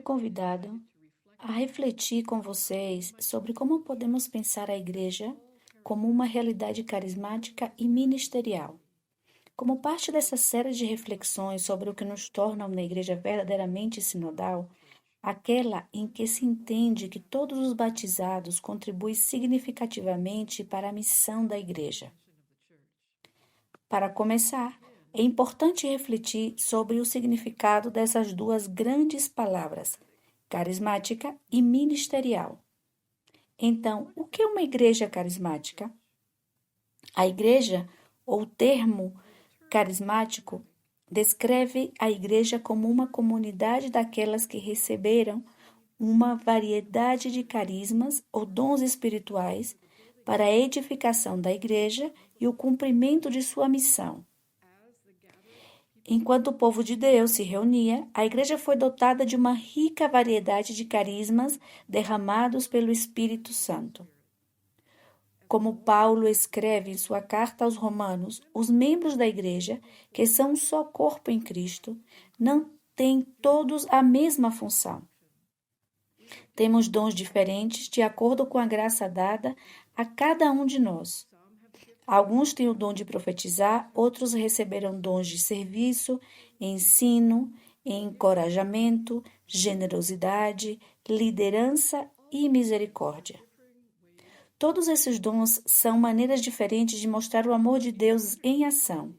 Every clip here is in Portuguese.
convidado a refletir com vocês sobre como podemos pensar a igreja como uma realidade carismática e ministerial. Como parte dessa série de reflexões sobre o que nos torna uma igreja verdadeiramente sinodal, aquela em que se entende que todos os batizados contribuem significativamente para a missão da igreja. Para começar, é importante refletir sobre o significado dessas duas grandes palavras, carismática e ministerial. Então, o que é uma igreja carismática? A igreja, ou termo carismático, descreve a igreja como uma comunidade daquelas que receberam uma variedade de carismas ou dons espirituais para a edificação da igreja e o cumprimento de sua missão. Enquanto o povo de Deus se reunia, a igreja foi dotada de uma rica variedade de carismas derramados pelo Espírito Santo. Como Paulo escreve em sua carta aos Romanos, os membros da igreja, que são um só corpo em Cristo, não têm todos a mesma função. Temos dons diferentes de acordo com a graça dada a cada um de nós. Alguns têm o dom de profetizar, outros receberam dons de serviço, ensino, encorajamento, generosidade, liderança e misericórdia. Todos esses dons são maneiras diferentes de mostrar o amor de Deus em ação.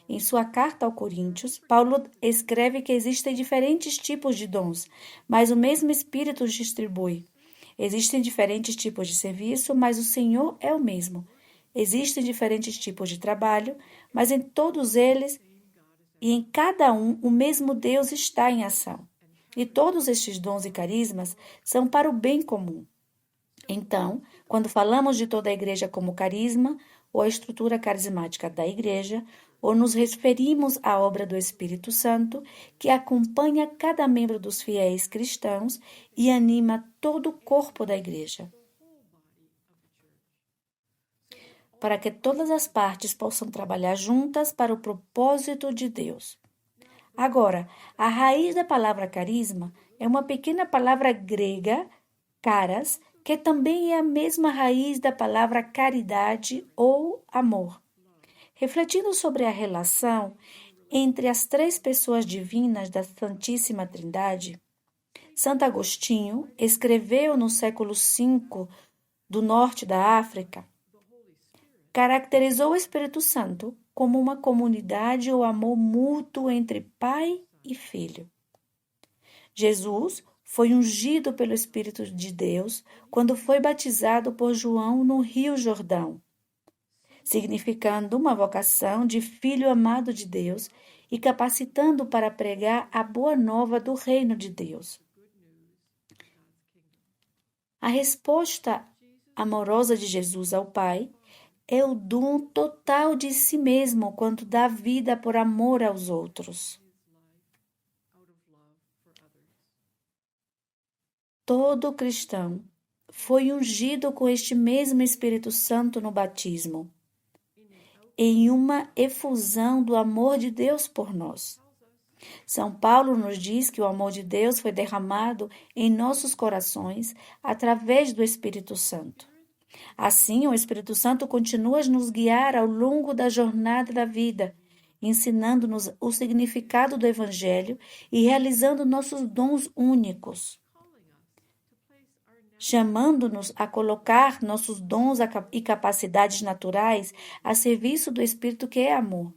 Em sua carta aos Coríntios, Paulo escreve que existem diferentes tipos de dons, mas o mesmo Espírito os distribui. Existem diferentes tipos de serviço, mas o Senhor é o mesmo. Existem diferentes tipos de trabalho, mas em todos eles e em cada um o mesmo Deus está em ação. E todos estes dons e carismas são para o bem comum. Então, quando falamos de toda a igreja como carisma, ou a estrutura carismática da igreja, ou nos referimos à obra do Espírito Santo, que acompanha cada membro dos fiéis cristãos e anima todo o corpo da igreja, para que todas as partes possam trabalhar juntas para o propósito de Deus. Agora, a raiz da palavra carisma é uma pequena palavra grega, charis, que também é a mesma raiz da palavra caridade ou amor. Refletindo sobre a relação entre as três pessoas divinas da Santíssima Trindade, Santo Agostinho escreveu no século V do norte da África, caracterizou o Espírito Santo como uma comunidade ou amor mútuo entre pai e filho. Jesus foi ungido pelo Espírito de Deus quando foi batizado por João no Rio Jordão, significando uma vocação de filho amado de Deus e capacitando para pregar a boa nova do reino de Deus. A resposta amorosa de Jesus ao Pai é o dom total de si mesmo quando dá vida por amor aos outros. Todo cristão foi ungido com este mesmo Espírito Santo no batismo, em uma efusão do amor de Deus por nós. São Paulo nos diz que o amor de Deus foi derramado em nossos corações através do Espírito Santo. Assim, o Espírito Santo continua a nos guiar ao longo da jornada da vida, ensinando-nos o significado do Evangelho e realizando nossos dons únicos, chamando-nos a colocar nossos dons e capacidades naturais a serviço do Espírito que é amor.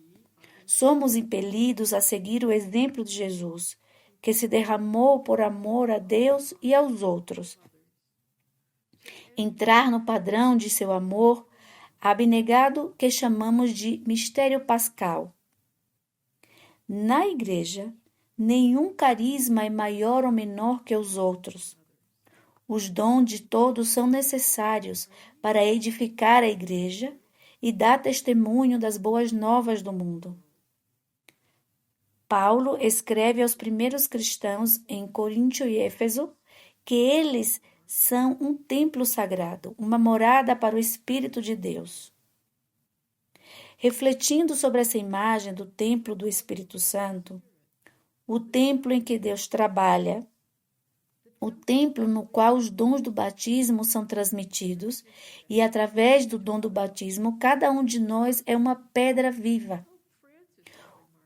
Somos impelidos a seguir o exemplo de Jesus, que se derramou por amor a Deus e aos outros. Entrar no padrão de seu amor abnegado que chamamos de mistério pascal. Na igreja, nenhum carisma é maior ou menor que os outros. Os dons de todos são necessários para edificar a igreja e dar testemunho das boas novas do mundo. Paulo escreve aos primeiros cristãos em Coríntio e Éfeso que eles são um templo sagrado, uma morada para o Espírito de Deus. Refletindo sobre essa imagem do templo do Espírito Santo, o templo em que Deus trabalha, o templo no qual os dons do batismo são transmitidos, e através do dom do batismo, cada um de nós é uma pedra viva.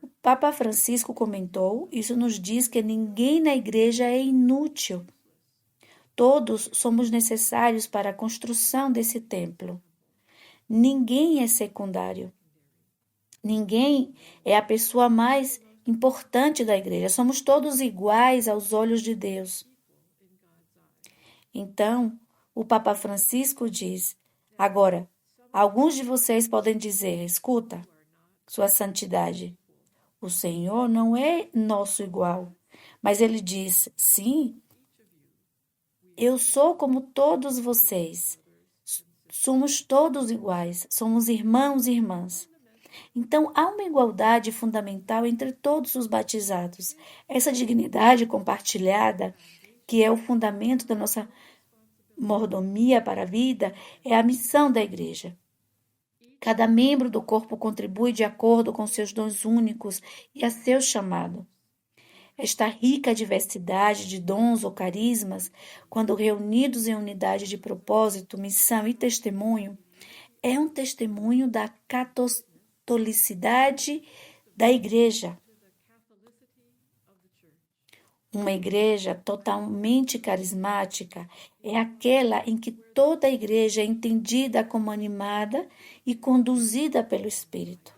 O Papa Francisco comentou: isso nos diz que ninguém na igreja é inútil. Todos somos necessários para a construção desse templo. Ninguém é secundário. Ninguém é a pessoa mais importante da igreja. Somos todos iguais aos olhos de Deus. Então, o Papa Francisco diz: agora, alguns de vocês podem dizer, escuta, Sua Santidade, o Senhor não é nosso igual. Mas ele diz, sim, eu sou como todos vocês. Somos todos iguais, somos irmãos e irmãs. Então, há uma igualdade fundamental entre todos os batizados. Essa dignidade compartilhada, que é o fundamento da nossa mordomia para a vida, é a missão da igreja. Cada membro do corpo contribui de acordo com seus dons únicos e a seu chamado. Esta rica diversidade de dons ou carismas, quando reunidos em unidade de propósito, missão e testemunho, é um testemunho da catolicidade da igreja. Uma igreja totalmente carismática é aquela em que toda a igreja é entendida como animada e conduzida pelo Espírito.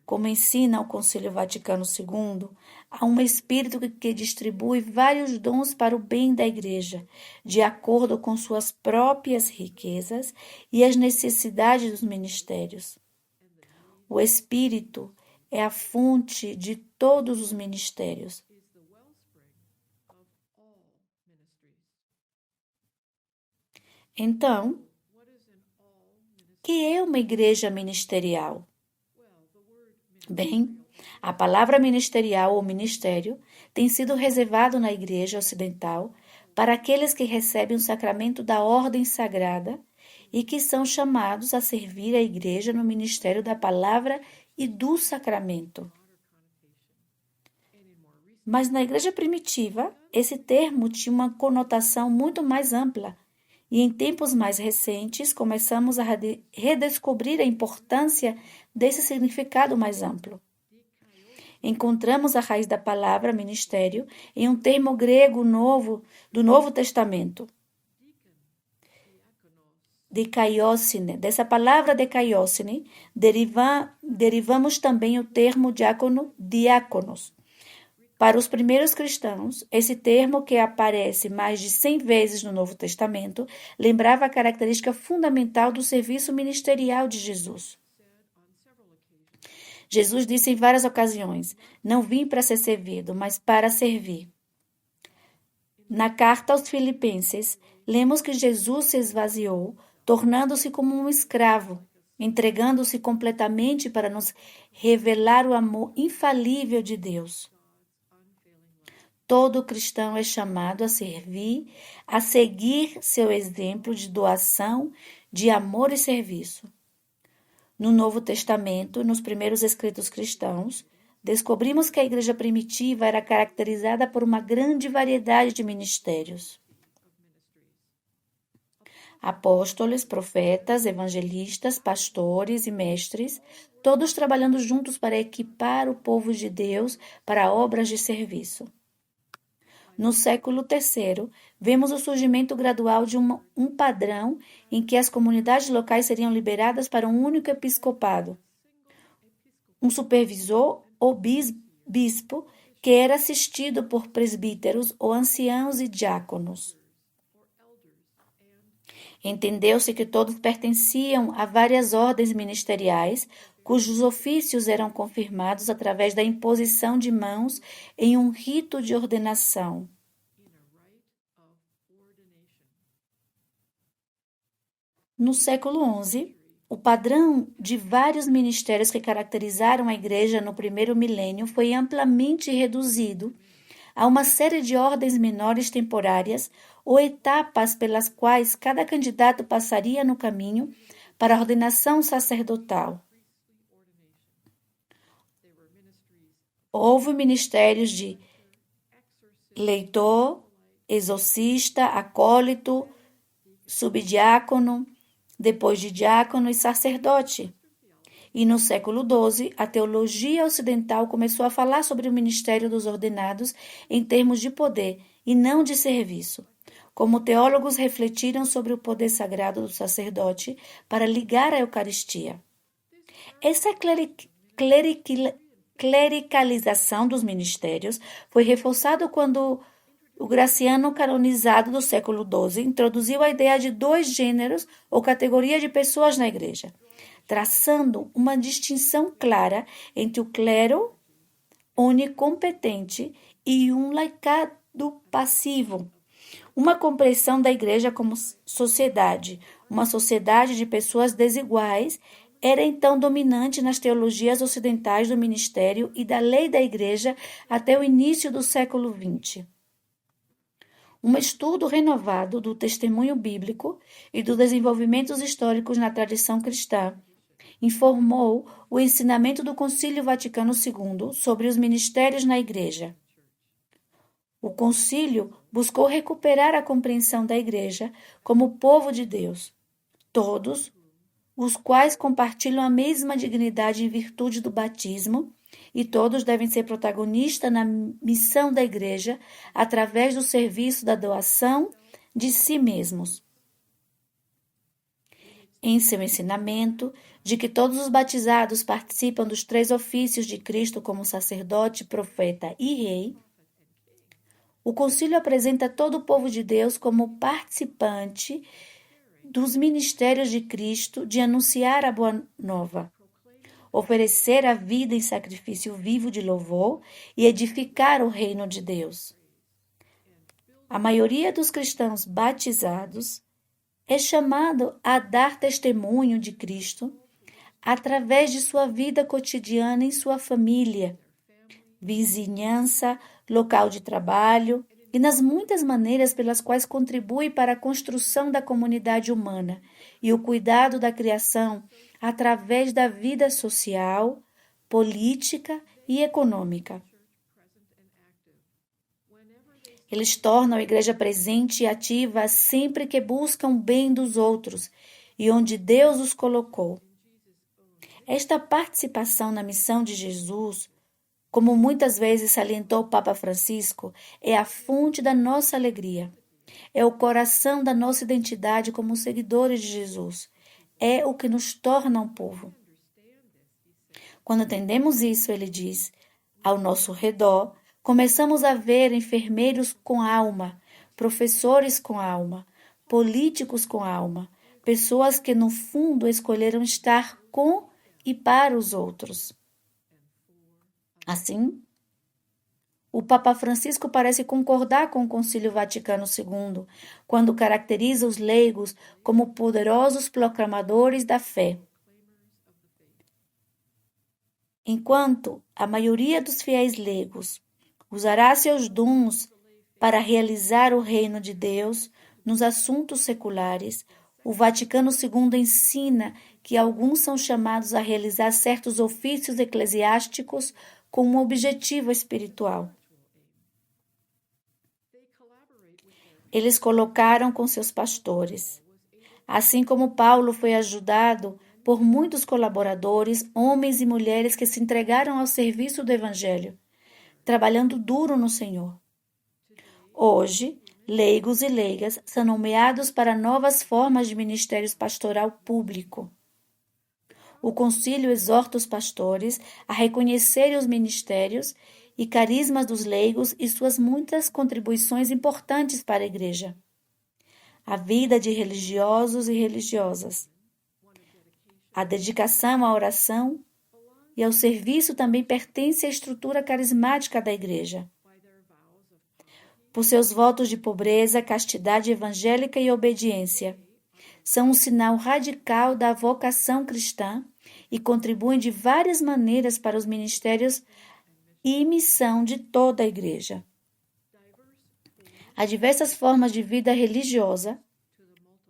Como ensina o Concílio Vaticano II, há um Espírito que distribui vários dons para o bem da igreja, de acordo com suas próprias riquezas e as necessidades dos ministérios. O Espírito é a fonte de todos os ministérios. Então, que é uma igreja ministerial? Bem, a palavra ministerial ou ministério tem sido reservado na igreja ocidental para aqueles que recebem o sacramento da ordem sagrada e que são chamados a servir a igreja no ministério da palavra e do sacramento. Mas na igreja primitiva, esse termo tinha uma conotação muito mais ampla. E em tempos mais recentes, começamos a redescobrir a importância desse significado mais amplo. Encontramos a raiz da palavra ministério em um termo grego novo do Novo Testamento. Dikaiosine. Dessa palavra dikaiosine, derivamos também o termo diácono, diáconos. Para os primeiros cristãos, esse termo, que aparece mais de 100 vezes no Novo Testamento, lembrava a característica fundamental do serviço ministerial de Jesus. Jesus disse em várias ocasiões: não vim para ser servido, mas para servir. Na carta aos Filipenses, lemos que Jesus se esvaziou, tornando-se como um escravo, entregando-se completamente para nos revelar o amor infalível de Deus. Todo cristão é chamado a servir, a seguir seu exemplo de doação, de amor e serviço. No Novo Testamento, nos primeiros escritos cristãos, descobrimos que a igreja primitiva era caracterizada por uma grande variedade de ministérios. Apóstolos, profetas, evangelistas, pastores e mestres, todos trabalhando juntos para equipar o povo de Deus para obras de serviço. No século III, vemos o surgimento gradual de um padrão em que as comunidades locais seriam liberadas para um único episcopado, um supervisor ou bispo que era assistido por presbíteros ou anciãos e diáconos. Entendeu-se que todos pertenciam a várias ordens ministeriais, cujos ofícios eram confirmados através da imposição de mãos em um rito de ordenação. No século XI, o padrão de vários ministérios que caracterizaram a Igreja no primeiro milênio foi amplamente reduzido a uma série de ordens menores temporárias ou etapas pelas quais cada candidato passaria no caminho para a ordenação sacerdotal. Houve ministérios de leitor, exorcista, acólito, subdiácono, depois de diácono e sacerdote. E no século XII, a teologia ocidental começou a falar sobre o ministério dos ordenados em termos de poder e não de serviço. Como teólogos refletiram sobre o poder sagrado do sacerdote para ligar a Eucaristia. Essa clericalização dos ministérios foi reforçada quando o Graciano canonizado do século XII introduziu a ideia de 2 gêneros ou categorias de pessoas na Igreja, traçando uma distinção clara entre o clero onicompetente e um laicado passivo. Uma compreensão da Igreja como sociedade, uma sociedade de pessoas desiguais, era então dominante nas teologias ocidentais do ministério e da lei da Igreja até o início do século XX. Um estudo renovado do testemunho bíblico e dos desenvolvimentos históricos na tradição cristã informou o ensinamento do Concílio Vaticano II sobre os ministérios na Igreja. O concílio buscou recuperar a compreensão da Igreja como povo de Deus, todos os quais compartilham a mesma dignidade em virtude do batismo, e todos devem ser protagonistas na missão da Igreja através do serviço da doação de si mesmos. Em seu ensinamento, de que todos os batizados participam dos 3 ofícios de Cristo como sacerdote, profeta e rei, o concílio apresenta todo o povo de Deus como participante dos ministérios de Cristo de anunciar a boa nova, oferecer a vida em sacrifício vivo de louvor e edificar o reino de Deus. A maioria dos cristãos batizados é chamado a dar testemunho de Cristo através de sua vida cotidiana em sua família, vizinhança, local de trabalho e nas muitas maneiras pelas quais contribui para a construção da comunidade humana e o cuidado da criação através da vida social, política e econômica. Eles tornam a Igreja presente e ativa sempre que buscam o bem dos outros e onde Deus os colocou. Esta participação na missão de Jesus, como muitas vezes salientou o Papa Francisco, é a fonte da nossa alegria. É o coração da nossa identidade como seguidores de Jesus. É o que nos torna um povo. Quando entendemos isso, ele diz, ao nosso redor, começamos a ver enfermeiros com alma, professores com alma, políticos com alma, pessoas que no fundo escolheram estar com e para os outros. Assim, o Papa Francisco parece concordar com o Concílio Vaticano II, quando caracteriza os leigos como poderosos proclamadores da fé. Enquanto a maioria dos fiéis leigos usará seus dons para realizar o reino de Deus nos assuntos seculares, o Vaticano II ensina que alguns são chamados a realizar certos ofícios eclesiásticos com um objetivo espiritual. Eles colocaram com seus pastores. Assim como Paulo foi ajudado por muitos colaboradores, homens e mulheres que se entregaram ao serviço do Evangelho, trabalhando duro no Senhor. Hoje, leigos e leigas são nomeados para novas formas de ministério pastoral público. O concílio exorta os pastores a reconhecerem os ministérios e carismas dos leigos e suas muitas contribuições importantes para a Igreja. A vida de religiosos e religiosas. A dedicação à oração e ao serviço também pertence à estrutura carismática da Igreja. Por seus votos de pobreza, castidade evangélica e obediência, são um sinal radical da vocação cristã e contribuem de várias maneiras para os ministérios e missão de toda a Igreja. Há diversas formas de vida religiosa,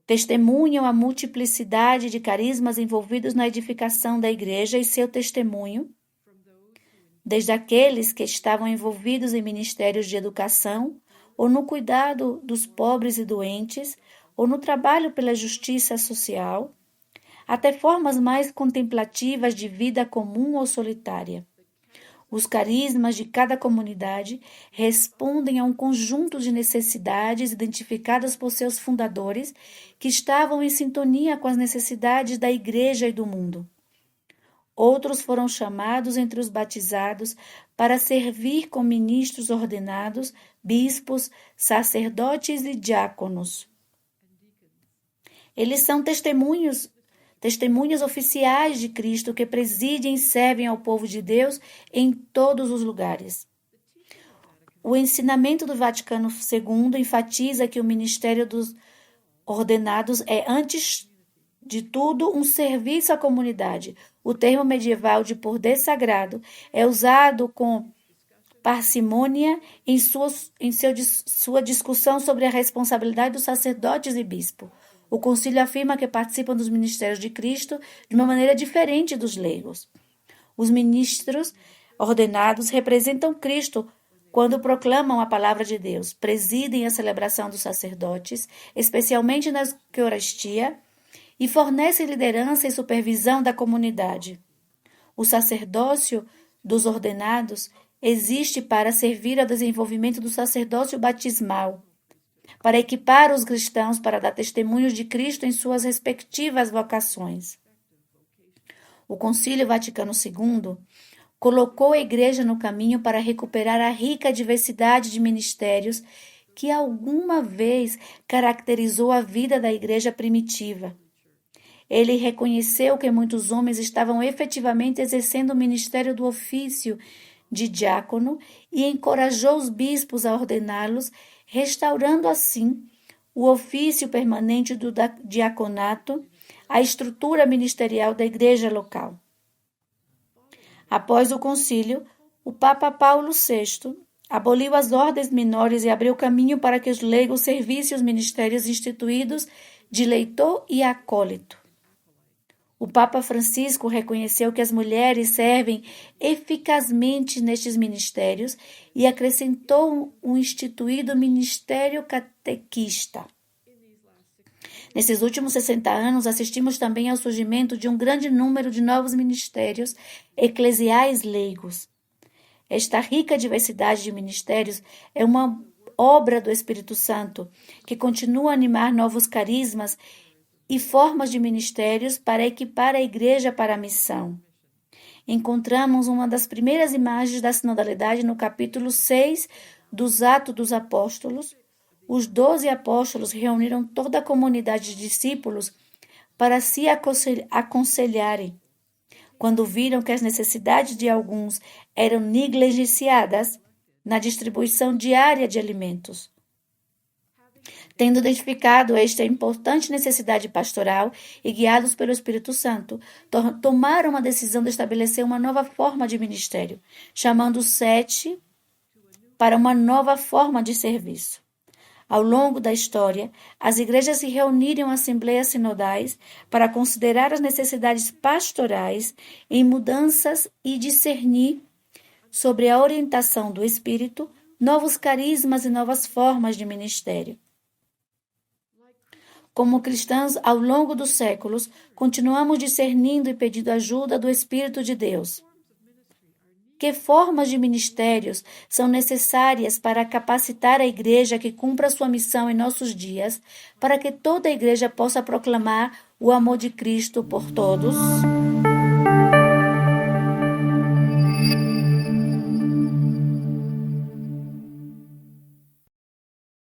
testemunham a multiplicidade de carismas envolvidos na edificação da Igreja e seu testemunho, desde aqueles que estavam envolvidos em ministérios de educação, ou no cuidado dos pobres e doentes, ou no trabalho pela justiça social, até formas mais contemplativas de vida comum ou solitária. Os carismas de cada comunidade respondem a um conjunto de necessidades identificadas por seus fundadores, que estavam em sintonia com as necessidades da Igreja e do mundo. Outros foram chamados entre os batizados para servir como ministros ordenados, bispos, sacerdotes e diáconos. Eles são testemunhas oficiais de Cristo que presidem e servem ao povo de Deus em todos os lugares. O ensinamento do Vaticano II enfatiza que o ministério dos ordenados é, antes de tudo, um serviço à comunidade. O termo medieval de poder sagrado é usado com parcimônia em sua discussão sobre a responsabilidade dos sacerdotes e bispos. O concílio afirma que participam dos ministérios de Cristo de uma maneira diferente dos leigos. Os ministros ordenados representam Cristo quando proclamam a palavra de Deus, presidem a celebração dos sacerdotes, especialmente na Eucaristia, e fornecem liderança e supervisão da comunidade. O sacerdócio dos ordenados existe para servir ao desenvolvimento do sacerdócio batismal, para equipar os cristãos para dar testemunhos de Cristo em suas respectivas vocações. O Concílio Vaticano II colocou a Igreja no caminho para recuperar a rica diversidade de ministérios que alguma vez caracterizou a vida da Igreja primitiva. Ele reconheceu que muitos homens estavam efetivamente exercendo o ministério do ofício de diácono e encorajou os bispos a ordená-los, restaurando assim o ofício permanente do diaconato, a estrutura ministerial da igreja local. Após o concílio, o Papa Paulo VI aboliu as ordens menores e abriu caminho para que os leigos servissem os ministérios instituídos de leitor e acólito. O Papa Francisco reconheceu que as mulheres servem eficazmente nestes ministérios e acrescentou um instituído ministério catequista. Nesses últimos 60 anos, assistimos também ao surgimento de um grande número de novos ministérios eclesiais leigos. Esta rica diversidade de ministérios é uma obra do Espírito Santo, que continua a animar novos carismas e formas de ministérios para equipar a Igreja para a missão. Encontramos uma das primeiras imagens da sinodalidade no capítulo 6 dos Atos dos Apóstolos. Os 12 apóstolos reuniram toda a comunidade de discípulos para se aconselharem. Quando viram que as necessidades de alguns eram negligenciadas na distribuição diária de alimentos. Tendo identificado esta importante necessidade pastoral e guiados pelo Espírito Santo, tomaram uma decisão de estabelecer uma nova forma de ministério, chamando os 7 para uma nova forma de serviço. Ao longo da história, as igrejas se reuniram em assembleias sinodais para considerar as necessidades pastorais em mudanças e discernir, sobre a orientação do Espírito, novos carismas e novas formas de ministério. Como cristãos, ao longo dos séculos, continuamos discernindo e pedindo ajuda do Espírito de Deus. Que formas de ministérios são necessárias para capacitar a Igreja que cumpra sua missão em nossos dias, para que toda a Igreja possa proclamar o amor de Cristo por todos?